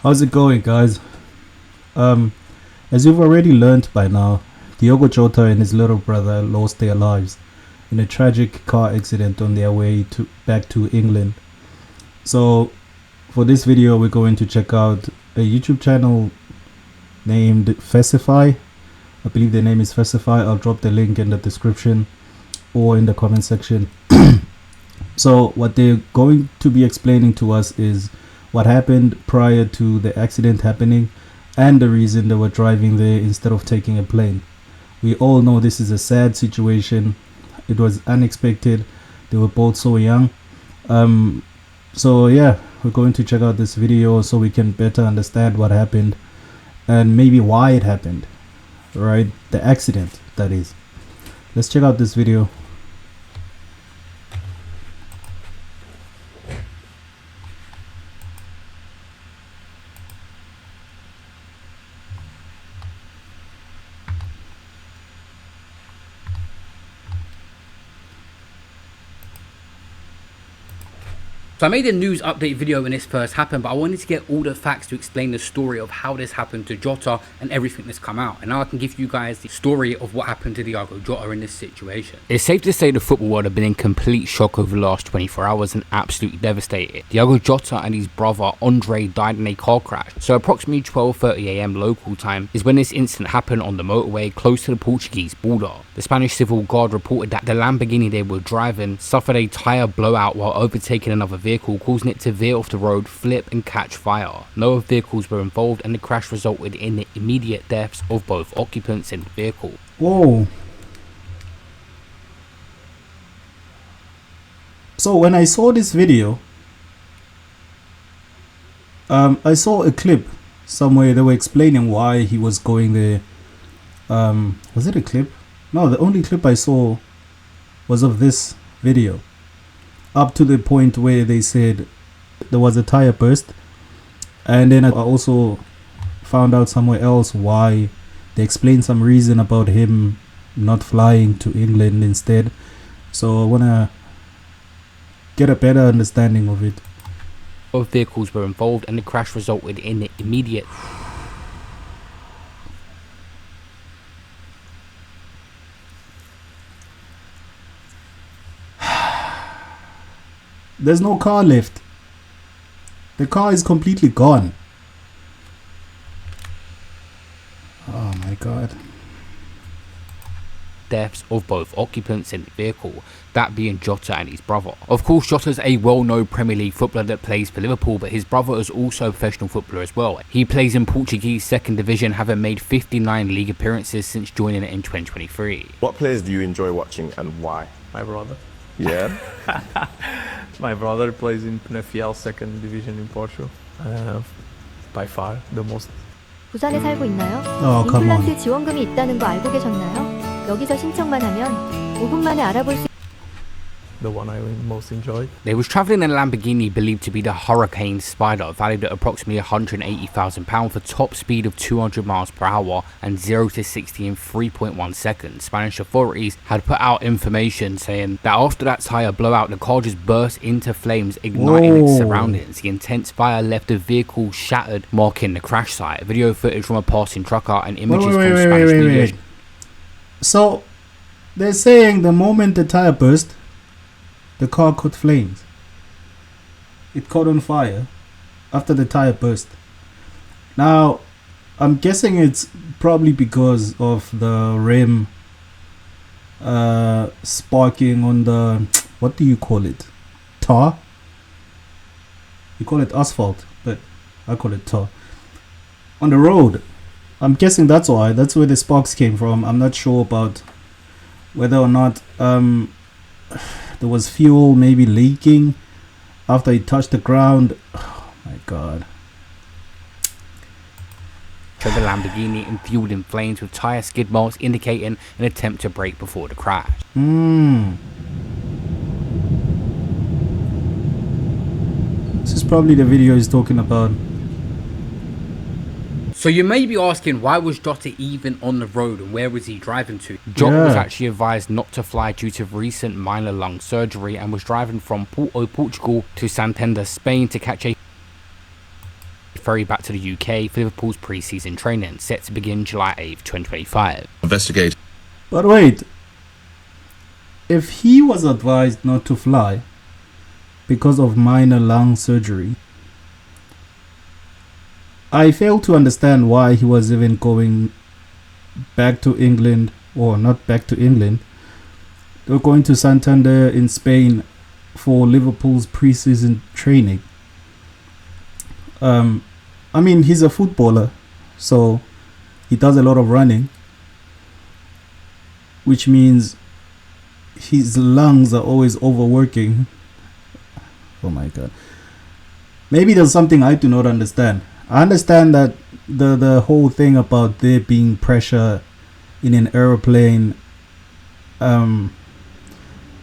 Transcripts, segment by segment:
How's it going, guys? Um, as you've already learnt by now, Diogo Jota and his little brother lost their lives in a tragic car accident on their way back to England. So, for this video, we're going to check out a YouTube channel named Fesify. I believe the name is Fesify. I'll drop the link in the description or in the comment section. So, what they're going to be explaining to us is what happened prior to the accident happening and the reason they were driving there instead of taking a plane. We all know this is a sad situation. It was unexpected. They were both so young. So yeah, we're going to check out this video so we can better understand what happened and maybe why it happened, right? The accident, that is. Let's check out this video. So I made a news update video when this first happened, but I wanted to get all the facts to explain the story of how this happened to Jota and everything that's come out. And now I can give you guys the story of what happened to Diogo Jota in this situation. It's safe to say the football world have been in complete shock over the last 24 hours and absolutely devastated. Diogo Jota and his brother Andre died in a car crash. So approximately 12:30 AM local time is when this incident happened on the motorway close to the Portuguese border. The Spanish Civil Guard reported that the Lamborghini they were driving suffered a tyre blowout while overtaking another vehicle, causing it to veer off the road, flip and catch fire. No vehicles were involved and the crash resulted in the immediate deaths of both occupants in the vehicle. Whoa. So when I saw this video, I saw a clip somewhere. They were explaining why he was going there. Was it a clip? No, the only clip I saw was of this video, up to the point where they said there was a tire burst. And then I also found out somewhere else why they explained some reason about him not flying to England instead. So I want to get a better understanding of it. Both vehicles were involved and the crash resulted in the immediate There's no car left. The car is completely gone. Oh my god. deaths of both occupants in the vehicle, that being Jota and his brother. Of course, Jota's a well-known Premier League footballer that plays for Liverpool, but his brother is also a professional footballer as well. He plays in Portuguese second division, having made 59 league appearances since joining it in 2023. What players do you enjoy watching and why? My brother. Yeah? My brother plays in Penafiel second division in Portugal. By far the most. 부산에 살고 있나요? come on. 임플란트 지원금이 있다는 거 알고 계셨나요? 여기서 신청만 하면 5분 만에 알아볼 수 The one I most enjoy. They was travelling in a Lamborghini believed to be the Hurricane Spider, valued at approximately £180,000 for top speed of 200 miles per hour and 0 to 60 in 3.1 seconds. Spanish authorities had put out information saying that after that tyre blowout, the car just burst into flames, igniting its surroundings. The intense fire left the vehicle shattered, marking the crash site. Video footage from a passing trucker and images from Spanish media. So, they're saying the moment the tyre burst, the car caught flames. It caught on fire after the tire burst. Now, I'm guessing it's probably because of the rim sparking on the, what do you call it? Tar? You call it asphalt, but I call it tar. On the road. I'm guessing that's why. That's where the sparks came from. I'm not sure about whether or not there was fuel maybe leaking after it touched the ground. Oh my god. To the Lamborghini and fueled in flames with tyre skid marks indicating an attempt to brake before the crash. This is probably the video he's talking about. So you may be asking, why was Jota even on the road and where was he driving to? Jota was actually advised not to fly due to recent minor lung surgery and was driving from Porto, Portugal to Santander, Spain to catch a ferry back to the UK for Liverpool's pre-season training, set to begin July 8th, 2025. Investigate. But wait, if he was advised not to fly because of minor lung surgery, I fail to understand why he was even going back to England, or not back to England. They were going to Santander in Spain for Liverpool's pre-season training. I mean, he's a footballer, so he does a lot of running, which means his lungs are always overworking. Oh my god. Maybe there's something I do not understand. I understand that the whole thing about there being pressure in an aeroplane.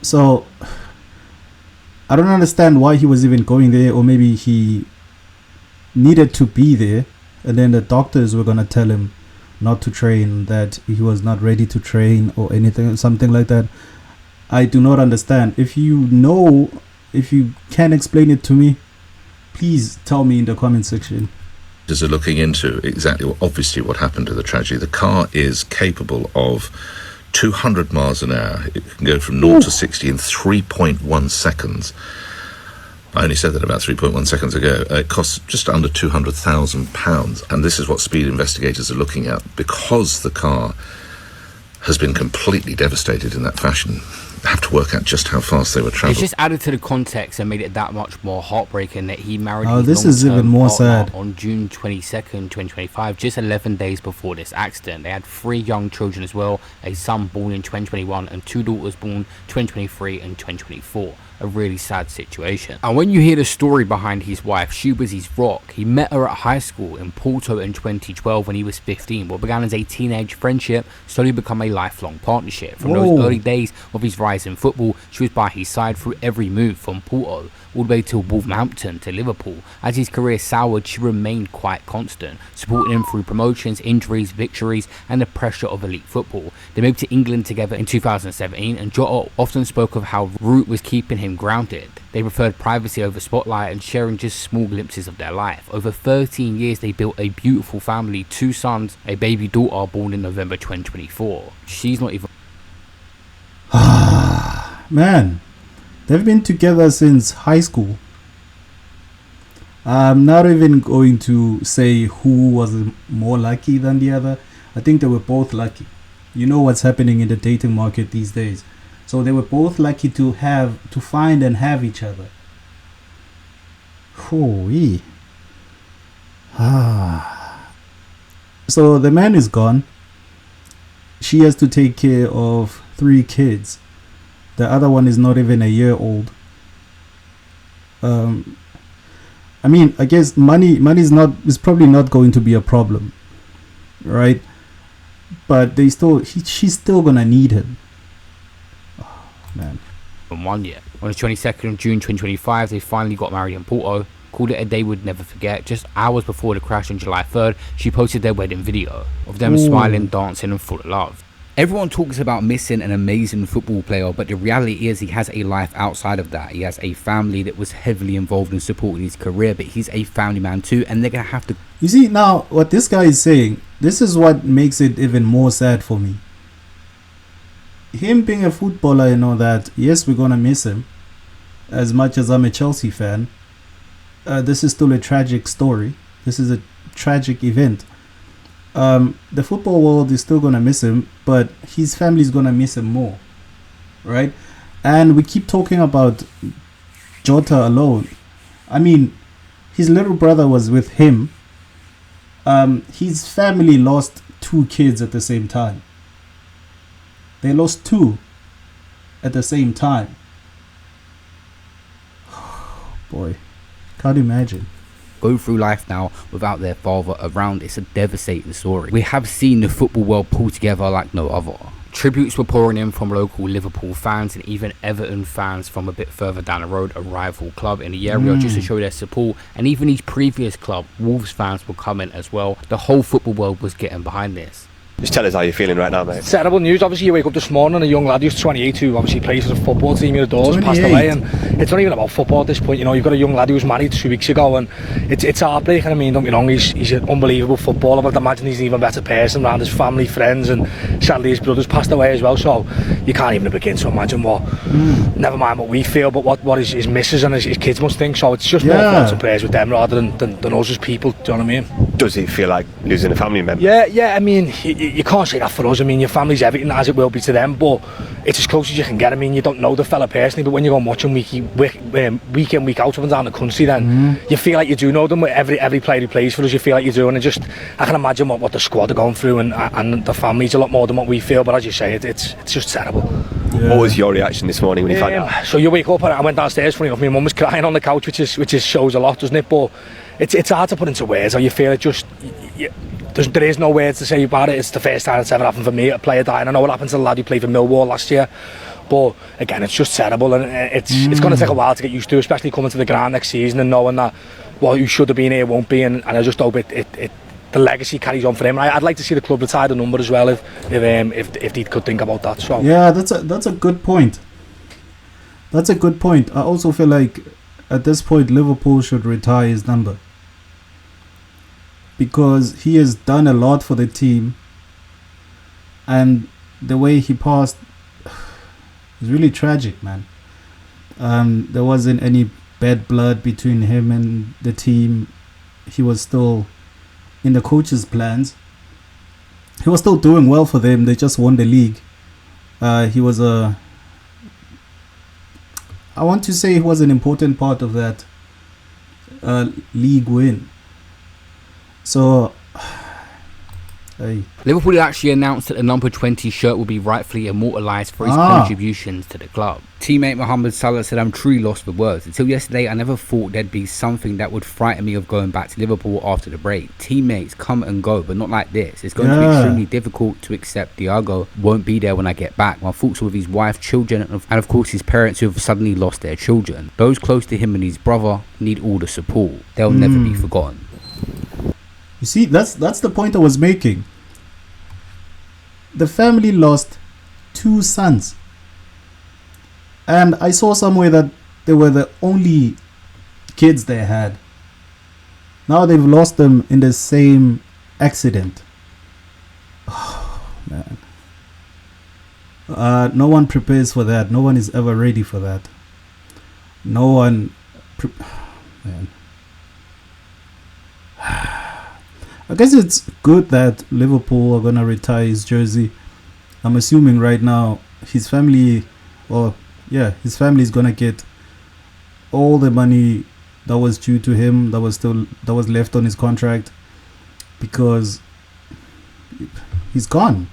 So I don't understand why he was even going there, or maybe he needed to be there and then the doctors were gonna tell him not to train, that he was not ready to train or anything, something like that. I do not understand. If you know, if you can explain it to me, please tell me in the comment section. Are looking into exactly obviously what happened to the tragedy. The car is capable of 200 miles an hour. It can go from 0 to 60 in 3.1 seconds. I only said that about 3.1 seconds ago. It costs just under £200,000, and this is what speed investigators are looking at, because the car has been completely devastated in that fashion. They have to work out just how fast they were traveling. It's just added to the context and made it that much more heartbreaking that he married Oh, his this is long-term even more partner sad. on June 22nd, 2025, just 11 days before this accident. They had 3 young children as well, a son born in 2021 and 2 daughters born 2023 and 2024. A really sad situation. And when you hear the story behind his wife, she was his rock. He met her at high school in Porto in 2012 when he was 15. What began as a teenage friendship slowly become a lifelong partnership. From those early days of his rise in football, she was by his side through every move, from Porto all the way to Wolverhampton to Liverpool. As his career soured, she remained quite constant, supporting him through promotions, injuries, victories, and the pressure of elite football. They moved to England together in 2017, and Jota often spoke of how Root was keeping him grounded. They preferred privacy over spotlight and sharing just small glimpses of their life. Over 13 years, they built a beautiful family, 2 sons, a baby daughter born in November 2024. She's not even... Man, they've been together since high school. I'm not even going to say who was more lucky than the other. I think they were both lucky. You know what's happening in the dating market these days. So they were both lucky to find and have each other. Hoo-wee. So the man is gone. She has to take care of 3 kids. The other one is not even a year old. I mean, I guess money is probably not going to be a problem, right? But she's still gonna need him. Oh, man. 1 year. On the 22nd of June 2025, they finally got married in Porto. Called it a day we'd never forget. Just hours before the crash on July 3rd, she posted their wedding video of them smiling, dancing, and full of love. Everyone talks about missing an amazing football player, but the reality is he has a life outside of that. He has a family that was heavily involved in supporting his career, but he's a family man too, and they're going to have to... You see, now, what this guy is saying, this is what makes it even more sad for me. Him being a footballer and all that, yes, we're going to miss him. As much as I'm a Chelsea fan, this is still a tragic story. This is a tragic event. The football world is still gonna miss him, but his family is gonna miss him more, right? And we keep talking about Jota alone. I mean, his little brother was with him. His family lost 2 kids at the same time. They lost 2 at the same time. Boy, can't imagine. Go through life now without their father around. It's a devastating story. We have seen the football world pull together like no other. Tributes were pouring in from local Liverpool fans and even Everton fans from a bit further down the road, a rival club in the area, just to show their support. And even his previous club, Wolves fans, were coming as well. The whole football world was getting behind this. Just tell us how you're feeling right now, mate. Terrible news. Obviously, you wake up this morning and a young lad who's 28 who obviously plays for the football team your doors passed away, and it's not even about football at this point. You know, you've got a young lad who was married 2 weeks ago, and it's heartbreaking. I mean, don't get me wrong, he's an unbelievable footballer, but I'd imagine he's an even better person around his family, friends, and sadly his brother's passed away as well. So you can't even begin to imagine what. Never mind what we feel, but what his missus and his kids must think. So it's just more thoughts and prayers with them rather than us as people. Do you know what I mean? Does it feel like losing a family member? Yeah. I mean, you can't say that for us. I mean, your family's everything, as it will be to them, but it's as close as you can get. I mean, you don't know the fella personally, but when you go and watch him week in, week out up and down the country, then you feel like you do know them. With every player who plays for us, you feel like you do, and I can imagine what the squad are going through, and the family's a lot more than what we feel. But as you say, it's just terrible. Yeah. What was your reaction this morning when you found out? So you wake up, and I went downstairs. Funny enough, my mum was crying on the couch, which shows a lot, doesn't it? But it's hard to put into words how you feel. It just there is no words to say about it. It's the first time it's ever happened for me, a player dying. I know what happened to the lad who played for Millwall last year, but again, it's just terrible, and it's going to take a while to get used to, especially coming to the ground next season and knowing that who should have been here won't be, and I just hope the legacy carries on for him. I'd like to see the club retire the number as well if they could think about that. So yeah, that's a good point. That's a good point. I also feel like at this point Liverpool should retire his number, because he has done a lot for the team, and the way he passed is really tragic, man. There wasn't any bad blood between him and the team. He was still in the coach's plans. He was still doing well for them. They just won the league. He was I want to say he was an important part of that league win. So, Liverpool actually announced that the number 20 shirt will be rightfully immortalised for his contributions to the club. Teammate Mohamed Salah said, "I'm truly lost for words. Until yesterday, I never thought there'd be something that would frighten me of going back to Liverpool after the break. Teammates come and go, but not like this. It's going to be extremely difficult to accept Thiago won't be there when I get back. My thoughts are with his wife, children, and of course his parents who have suddenly lost their children. Those close to him and his brother need all the support. They'll never be forgotten." you see, that's the point I was making. The family lost 2 sons, and I saw somewhere that they were the only kids they had. Now they've lost them in the same accident. Oh man. No one prepares for that. No one is ever ready for that. No one man. I guess it's good that Liverpool are going to retire his jersey. I'm assuming right now his family, his family is going to get all the money that was due to him, that was left on his contract, because he's gone.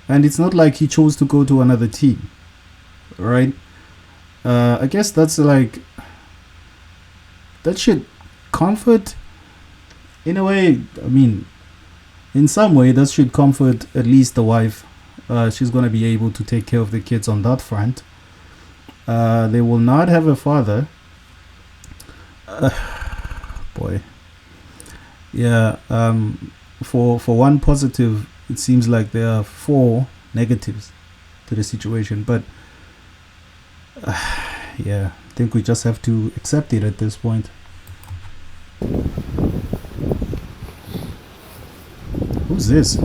And it's not like he chose to go to another team, right? I guess that's like, that should comfort, in a way. I mean, in some way that should comfort at least the wife. She's going to be able to take care of the kids on that front. They will not have a father. Boy. Yeah, for one positive, it seems like there are 4 negatives to the situation, but yeah, I think we just have to accept it at this point. Who's this?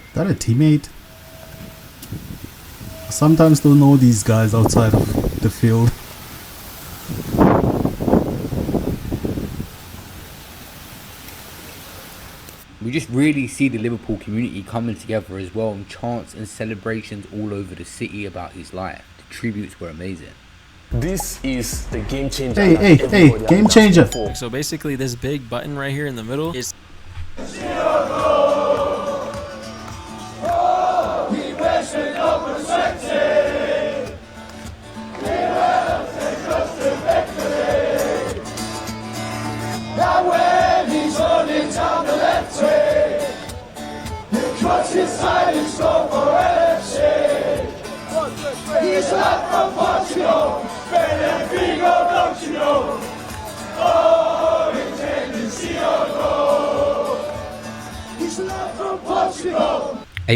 Is that a teammate? Sometimes don't know these guys outside of the field. We just really see the Liverpool community coming together as well, and chants and celebrations all over the city about his life. The tributes were amazing. This is the game changer. Hey, game changer. So basically this big button right here in the middle is A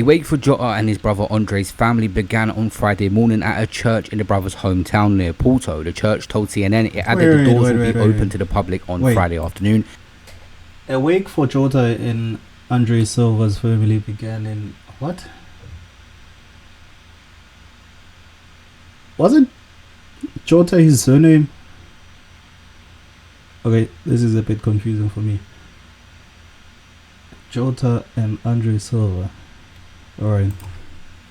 wake for Jota and his brother Andre's family began on Friday morning at a church in the brother's hometown near Porto. The church told CNN it added the doors will be open to the public on Friday afternoon. A wake for Jota and Andre Silva's family began in... What? Wasn't Jota his surname? Okay, this is a bit confusing for me. Jota and Andre Silva. Alright.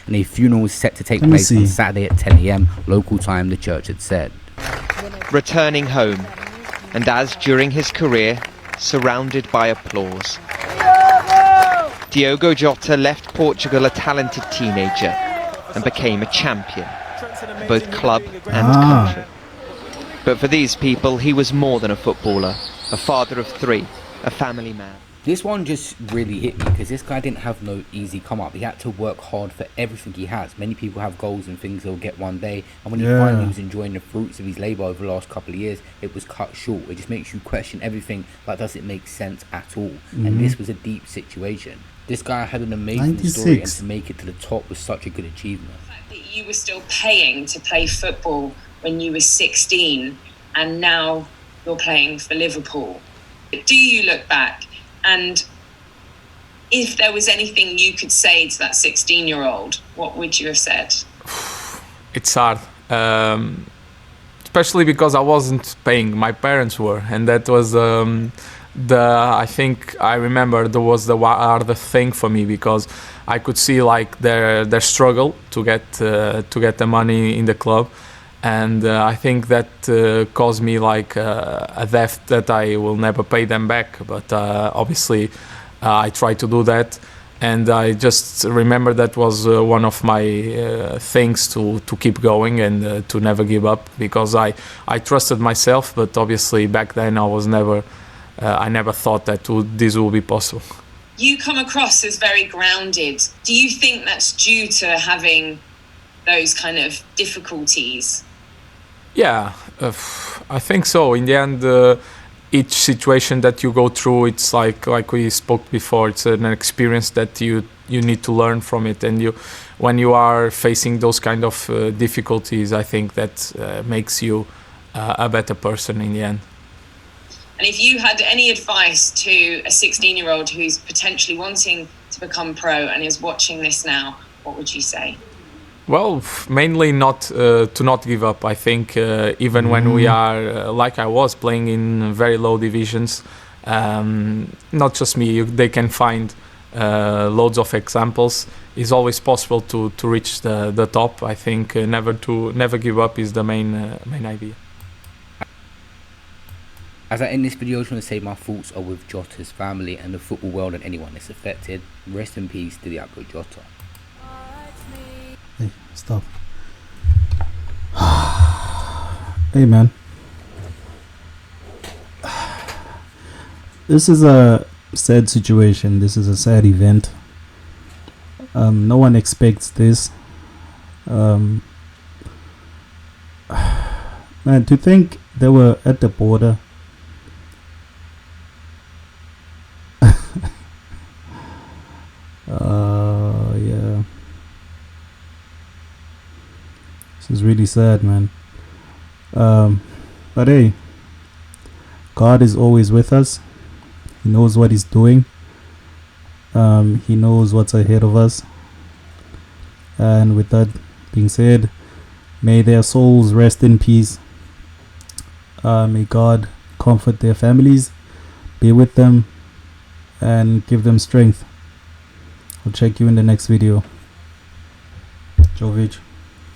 And a funeral was set to take place on Saturday at 10 AM local time, the church had said. Returning home, and as during his career, surrounded by applause. Diogo Jota left Portugal a talented teenager and became a champion, both club and country. But for these people, he was more than a footballer, a father of three, a family man. This one just really hit me because this guy didn't have no easy come up. He had to work hard for everything he has. Many people have goals and things they'll get one day, and when he finally was enjoying the fruits of his labour over the last couple of years, it was cut short. It just makes you question everything, like does it make sense at all? And this was a deep situation. This guy had an amazing story, and to make it to the top was such a good achievement. The fact that you were still paying to play football when you were 16 and now you're playing for Liverpool. Do you look back, and if there was anything you could say to that 16-year-old, what would you have said? It's hard, especially because I wasn't paying, my parents were, and that was I think I remember there was the hardest thing for me, because I could see like their struggle to get the money in the club, and I think that caused me like a debt that I will never pay them back. But obviously I tried to do that, and I just remember that was one of my things to keep going and to never give up, because I trusted myself, but obviously back then I never thought that this would be possible. You come across as very grounded. Do you think that's due to having those kind of difficulties? Yeah, I think so. In the end, each situation that you go through, it's like we spoke before, it's an experience that you need to learn from it. And when you are facing those kind of difficulties, I think that makes you a better person in the end. And if you had any advice to a 16-year-old who's potentially wanting to become pro and is watching this now, what would you say? Well, mainly to not give up. I think even when we are, like I was, playing in very low divisions, not just me, they can find loads of examples. It's always possible to reach the top. I think never give up is the main idea. As I end this video, I just want to say my thoughts are with Jota's family and the football world and anyone that's affected. Rest in peace to Diogo Jota. Hey, stop. Hey, man. This is a sad situation. This is a sad event. No one expects this. Man, to think they were at the border. Yeah. This is really sad, man. But hey, God is always with us. He knows what he's doing. He knows what's ahead of us. And with that being said, may their souls rest in peace. May God comfort their families, be with them, and give them strength. I'll check you in the next video. Jovic.